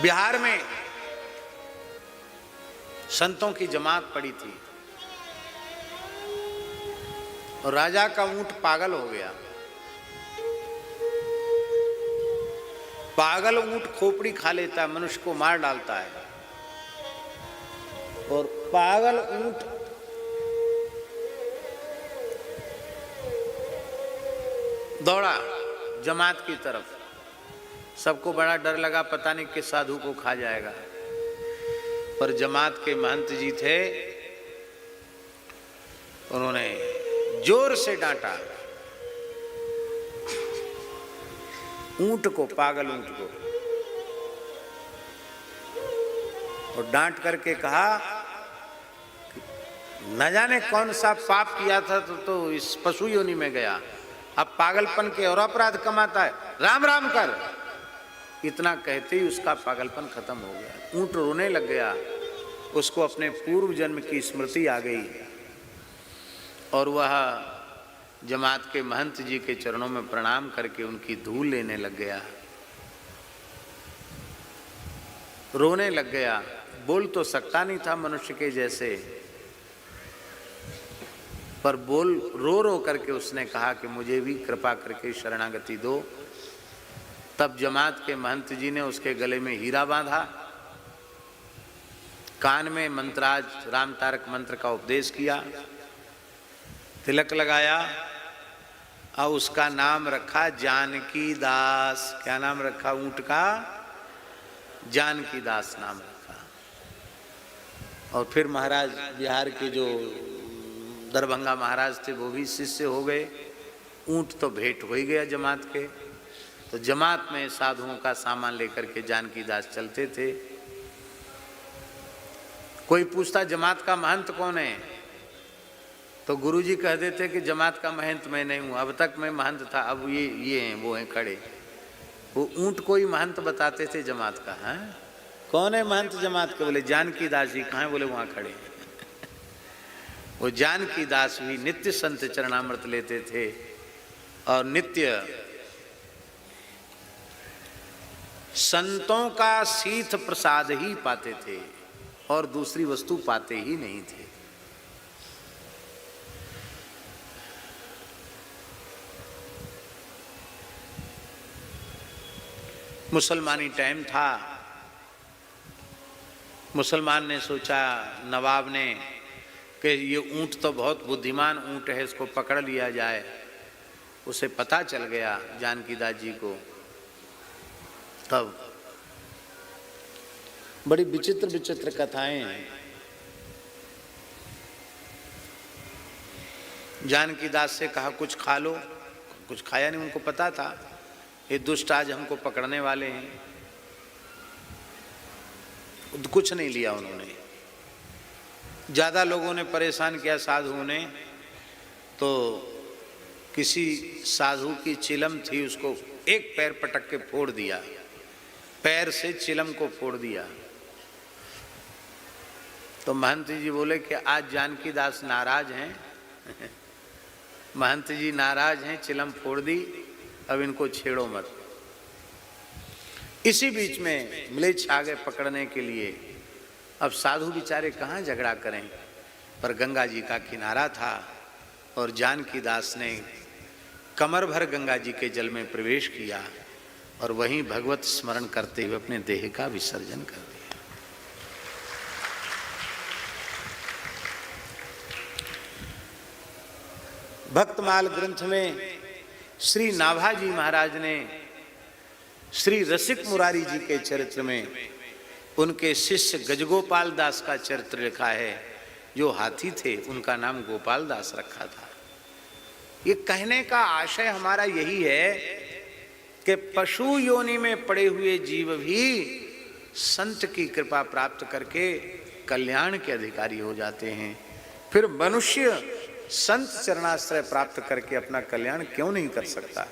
बिहार में संतों की जमात पड़ी थी और राजा का ऊंट पागल हो गया। पागल ऊंट खोपड़ी खा लेता है, मनुष्य को मार डालता है। और पागल ऊंट दौड़ा जमात की तरफ। सबको बड़ा डर लगा, पता नहीं किस साधु को खा जाएगा। पर जमात के महंत जी थे, उन्होंने जोर से डांटा ऊंट को, पागल ऊंट को, और डांट करके कहा न जाने कौन सा पाप किया था तो इस पशु योनि में गया, अब पागलपन के और अपराध कमाता है, राम राम कर। इतना कहते ही उसका पागलपन खत्म हो गया। ऊंट रोने लग गया, उसको अपने पूर्व जन्म की स्मृति आ गई और वह जमात के महंत जी के चरणों में प्रणाम करके उनकी धूल लेने लग गया, रोने लग गया। बोल तो सकता नहीं था मनुष्य के जैसे, पर रो रो करके उसने कहा कि मुझे भी कृपा करके शरणागति दो। तब जमात के महंत जी ने उसके गले में हीरा बांधा, कान में मंत्राज राम तारक मंत्र का उपदेश किया, तिलक लगाया और उसका नाम रखा जानकी दास। क्या नाम रखा ऊंट का? जानकी दास नाम रखा। और फिर महाराज बिहार के जो दरभंगा महाराज थे वो भी शिष्य हो गए। ऊंट तो भेंट हो ही गया जमात के। तो जमात में साधुओं का सामान लेकर के जानकी दास चलते थे। कोई पूछता जमात का महंत कौन है, तो गुरुजी कह देते कि जमात का महंत मैं नहीं हूं, अब तक मैं महंत था, अब ये हैं वो हैं खड़े। वो ऊंट को ही महंत बताते थे जमात का। है कौन है महंत जमात के? बोले जानकी दास जी। कहाँ? बोले वहां खड़े। वो जानकी दास भी नित्य संत चरणामृत लेते थे और नित्य संतों का शीत प्रसाद ही पाते थे और दूसरी वस्तु पाते ही नहीं थे। मुसलमानी टाइम था। मुसलमान ने सोचा, नवाब ने, कि ये ऊंट तो बहुत बुद्धिमान ऊंट है, इसको पकड़ लिया जाए। उसे पता चल गया जानकी दास जी को। तब बड़ी विचित्र विचित्र कथाएं हैं। जानकी दास से कहा कुछ खा लो, कुछ खाया नहीं। उनको पता था ये दुष्ट आज हमको पकड़ने वाले हैं, कुछ नहीं लिया उन्होंने। ज़्यादा लोगों ने परेशान किया साधुओं ने, तो किसी साधु की चिलम थी, उसको एक पैर पटक के फोड़ दिया, पैर से चिलम को फोड़ दिया। तो महंत जी बोले कि आज जानकी दास नाराज हैं। महंत जी नाराज हैं, चिलम फोड़ दी, अब इनको छेड़ो मत। इसी बीच में म्लेच्छ आ गए पकड़ने के लिए। अब साधु बेचारे कहाँ झगड़ा करें, पर गंगा जी का किनारा था और जानकी दास ने कमर भर गंगा जी के जल में प्रवेश किया और वहीं भगवत स्मरण करते हुए अपने देह का विसर्जन कर दिया। भक्तमाल ग्रंथ में श्री नाभाजी महाराज ने श्री रसिक मुरारी जी के चरित्र में उनके शिष्य गजगोपाल दास का चरित्र लिखा है। जो हाथी थे उनका नाम गोपाल दास रखा था। ये कहने का आशय हमारा यही है कि पशु योनि में पड़े हुए जीव भी संत की कृपा प्राप्त करके कल्याण के अधिकारी हो जाते हैं। फिर मनुष्य संत चरणाश्रय प्राप्त करके अपना कल्याण क्यों नहीं कर सकता?